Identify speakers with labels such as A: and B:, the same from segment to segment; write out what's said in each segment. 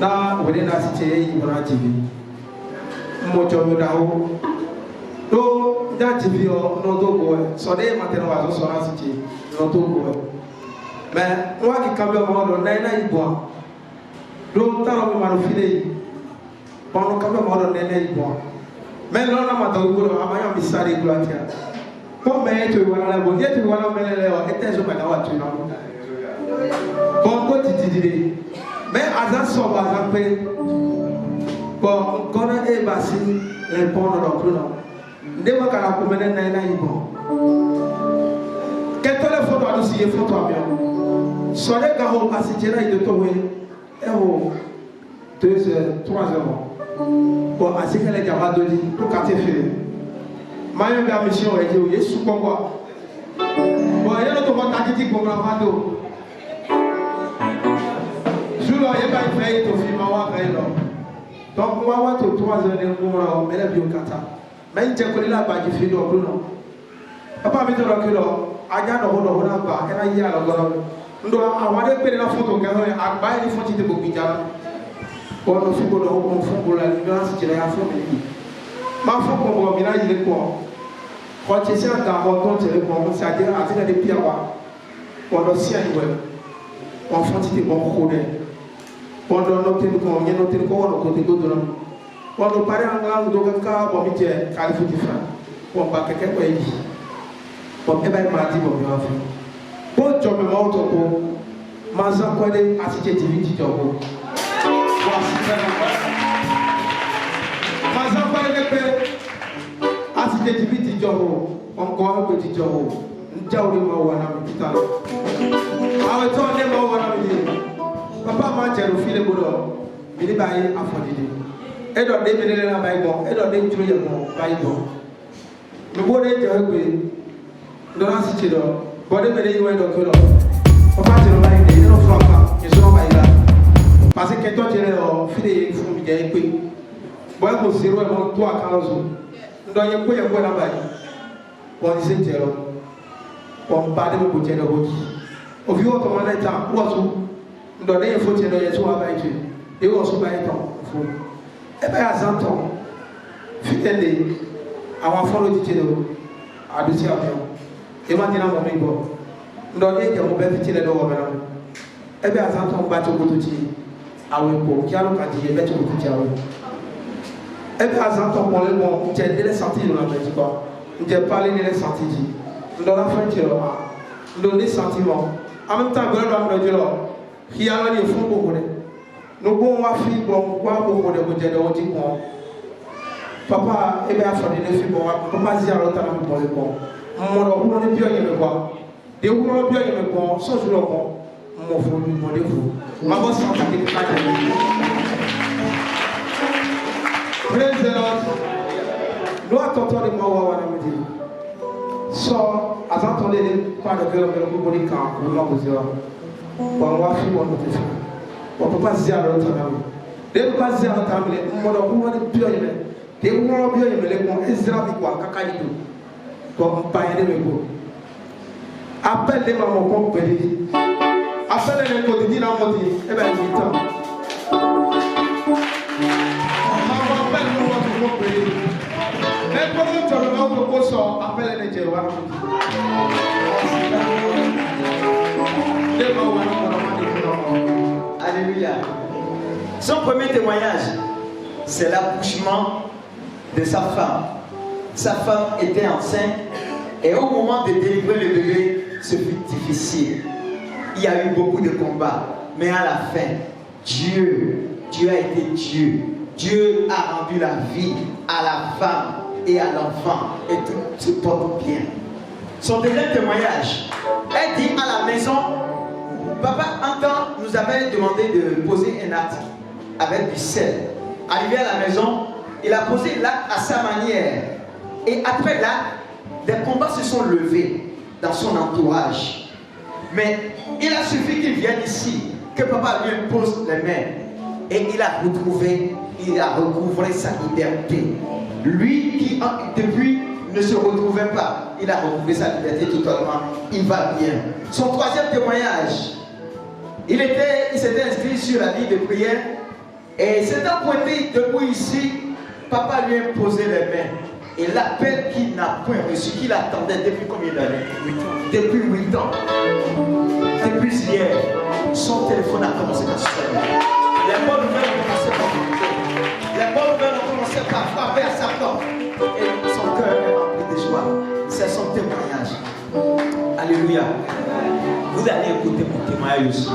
A: na wele na siche ibona jibi mo jomi dawo do da jibi o no do go so de mateno wa so na siche no do go mais wa ki kambe mo do na ibo do taro mi manu file bono kambe mo do na ibo mais non na mataw go amaya mi sari glatia ko me to wala bo ye to wala melele o ete so ba da wa tu na bon ko titidire mais azan so ba azan pe bon kona e basi le pono do cluno ndema kana ko menen na ibo ke telephone adu si ye photo abion so le ga ho basi jera ide to we e ho 2 heures 3 heures bon asikele jaba dodi to kate fere mayo ga mission e je o yesu kokwa bon yelo to ko takiti ko na fado Julo ye ba fait to fi ma wa fait lo donc wa wa to 3 heures de ngora o mele bi o kata mais je ko la ba ji fi do ko no papa mi to ro kilo aja do ho na ba era yi ala goro ndo awade pere na photo ga ho agba ni photo te bo bijala ko no fi ko do ko fu la ni na si jira ya fo mi ma fo ko bo mi na yi ko ko ti se ata ho to te ko mo sa jira ati na de pia wa ko do si ayi we ko photo te bo ko de pendant notre temps, il y a notre temps, on a côté d'autres. Pendant parler en langue, donc quand on dit Califou du Franc, on va quelqu'un qui dit, on est bien mardi, on va faire. Bon, tu me montres pour Mazan Kouade, assisté Diviti Djogo. Mazan Kouade, assisté Diviti Djogo, encore un petit Djogo. Djaouli Mawana, putain. Avec toi, on est Mawana, papa ma jero file bodo mi ni bayi afodide e do de mi le na bayi bon e do de juro ye bon bayi bon mi bo de je gbe do na si do bo de me le yiwe do ko do papa jero bayi de no froka je so bayi la parce que toi jere o file fu mi je pe bo ko zero e mo to akanzo ndo ye ko na bayi bo ni se jero bo ba de mo je do ho o vi o to ma na ta wo so ndo de fo ti no ye so abai tu e wo so bai ton fo e ba azanton fitende awon folo ti telo adusi abio e ma tina mo mi bo ndo de je mo be ti le do wo me no e ba azanton ba to ko to ti awe ko ki alo ka ti e be to ko ti awe e ba azanton mo le mo je de le sentir na be ti ko je parler de le sentir di ndo la fin ti lo ndo les sentiments en même temps golo do lo qui a les fonds pour nous. Nous pouvons faire bon quoi pour nous de de oti bon. Papa et bien faire des filles bon. Papa dit à l'autre ami bon le bon. Mon on est bien aimé quoi. Des on est bien aimé bon sans jour bon. Mon faut lui demander vous. Ma voix sans attaquer les pages. Praise the Lord. Nous attendons les mots à la midi. So, attendez pas de cœur mais le bon camp pour nous dire. Bon wa fi won to fi o papa ziaro tanam de papa ziaro tanam le mo do ko woni pio yeme de wo pio yeme le ko ezra bi kwa kaka yido ko mpa yede me go appel de ma mo ko peli appel le ko di na mo di e ba ni tan ma mo appel mo ko peli le ko mo to no ko so appel le je wa
B: Alléluia. Son premier témoignage, c'est l'accouchement de sa femme. Sa femme était enceinte et au moment de délivrer le bébé, ce fut difficile. Il y a eu beaucoup de combats, mais à la fin, Dieu a été Dieu. Dieu a rendu la vie à la femme et à l'enfant et tout se porte bien. Son deuxième témoignage, elle dit à la maison, papa, un temps, nous avait demandé de poser un acte avec du sel. Arrivé à la maison, il a posé l'acte à sa manière. Et après l'acte, des combats se sont levés dans son entourage. Mais il a suffi qu'il vienne ici, que papa lui impose les mains. Et il a recouvré sa liberté. Lui qui, depuis, ne se retrouvait pas, il a recouvré sa liberté totalement. Il va bien. Son troisième témoignage, il s'était inscrit sur la liste de prière Et s'étant pointé debout ici, papa lui a posé les mains. Et l'appel qu'il n'a point reçu, qu'il attendait depuis combien d'années? 8 ans. Depuis 8 ans. Depuis hier, son téléphone a commencé à sonner. Les bonnes nouvelles ont commencé par monter. Les bonnes nouvelles ont commencé par frapper à sa porte. Et son cœur est rempli de joie. C'est son témoignage. Alléluia. Vous allez écouter mon témoignage aussi.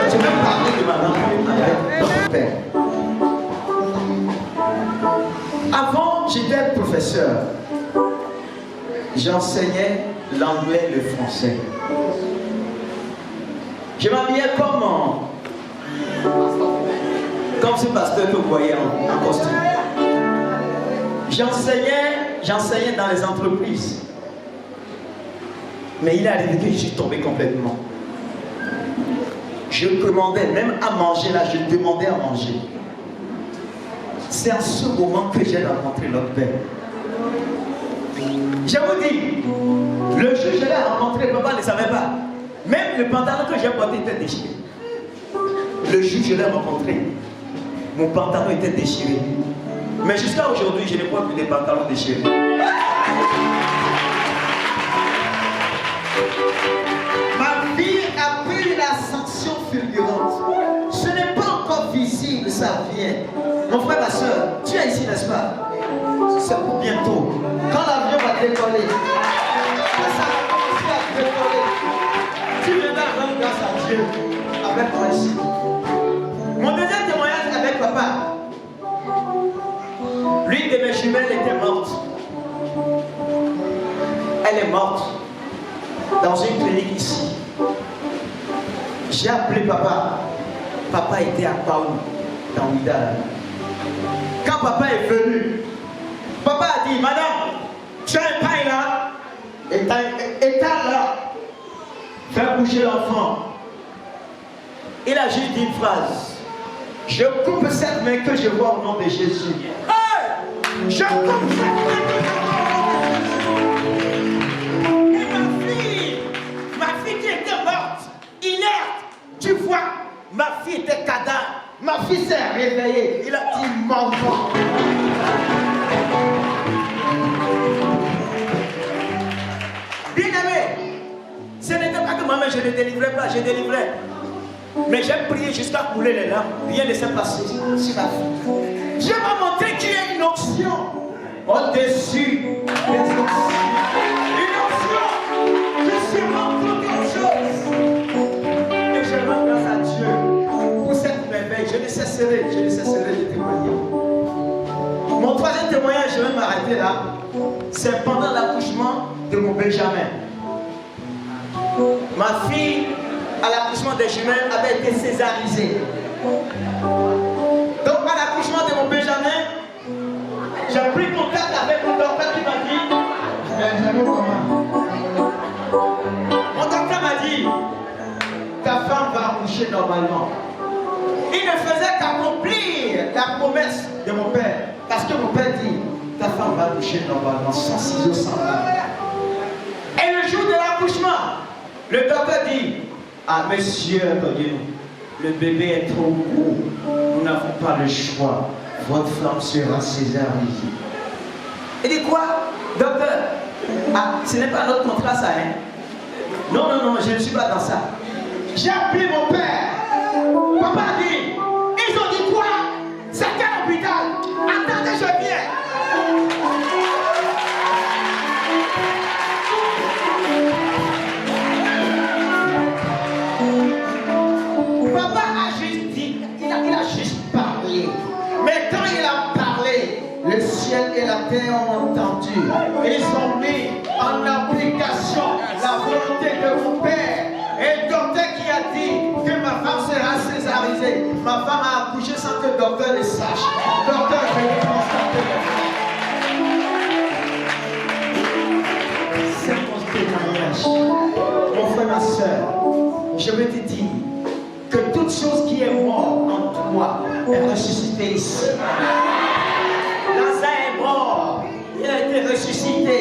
B: Je vais parler de ma rencontre avec notre père. Avant, j'étais professeur. J'enseignais l'anglais et le français. Je m'habillais comme ce pasteur que vous voyez en costume. J'enseignais dans les entreprises. Mais il est arrivé que je suis tombé complètement. Je demandais même à manger, là, je demandais à manger. C'est à ce moment que j'ai rencontré notre père. Je vous dis, le jour où je l'ai rencontré, papa ne savait pas. Même le pantalon que j'ai porté était déchiré. Le jour où je l'ai rencontré, mon pantalon était déchiré. Mais jusqu'à aujourd'hui, je ne porte plus des pantalons déchirés. Ma vie a pris une ascension fulgurante. Ce n'est pas encore visible, ça vient. Mon frère, ma soeur, tu es ici, n'est-ce pas? C'est pour bientôt. Quand l'avion va décoller, quand ça va commencer à décoller, tu viendras rendre grâce à Dieu avec moi ici. Mon deuxième témoignage avec papa. L'une de mes jumelles était morte. Elle est morte dans une clinique ici. J'ai appelé papa. Papa était à Paou, dans Ouidala. Quand papa est venu, papa a dit, madame, tu as un pain là, étale là, fais bouger l'enfant. Il a juste dit une phrase. Je coupe cette main que je vois au nom de Jésus. Hey! Je coupe cette main que je vois au nom de Jésus. Et ma fille qui était morte, inerte, tu vois, ma fille était cadavre. Ma fille s'est réveillée. Il a dit, maman. Bien aimé, ce n'était pas que maman, je ne délivrais pas, je délivrais. Mais j'ai prié jusqu'à couler les larmes. Rien ne s'est passé sur ma fille. Dieu m'a montré qu'il y a une onction au-dessus des onction. Une onction qui surmonte toute autre chose. Et je rends grâce à Dieu pour cette merveille. Je ne cesserai de témoigner. Mon troisième témoignage, je vais m'arrêter là. C'est pendant l'accouchement de mon Benjamin. Ma fille, à l'accouchement des jumelles, avait été césarisée. Donc à l'accouchement de mon Benjamin, j'ai pris contact avec mon docteur qui m'a dit, Benjamin, comment? Mon docteur m'a dit, ta femme va accoucher normalement. Il ne faisait qu'accomplir la promesse de mon père. Parce que mon père dit, ta femme va accoucher normalement, sans ciseaux, sans balles. Et le jour de l'accouchement, le docteur dit, ah monsieur, attendez-nous, le bébé est trop gros, nous n'avons pas le choix, votre femme sera césarisée. Il dit quoi, docteur? Ah, ce n'est pas notre contrat ça, hein? Non, non, non, je ne suis pas dans ça. J'ai appelé mon père. Papa a dit, ils ont dit quoi? C'est quel hôpital? Attendez, je viens. Papa a juste dit, il a juste parlé. Mais quand il a parlé, le ciel et la terre ont entendu. Ils ont mis en application la volonté de mon père. Et le docteur qui a dit que ma femme sera césarisée. Ma femme a accouché sans que le docteur le sache. Le docteur a venu constater. C'est mon témoignage. Mon frère, ma soeur, je veux te dire que toute chose qui est morte en toi est ressuscitée ici. Lazare est mort, il a été ressuscité.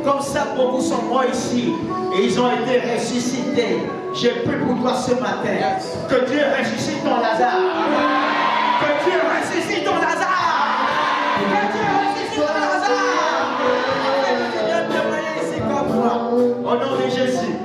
B: Comme ça, beaucoup sont morts ici et ils ont été ressuscités. J'ai prié pour toi ce matin. Que Dieu ressuscite ton Lazare. Que Dieu ressuscite ton Lazare. Que Dieu ressuscite ton Lazare. Au nom de Jésus.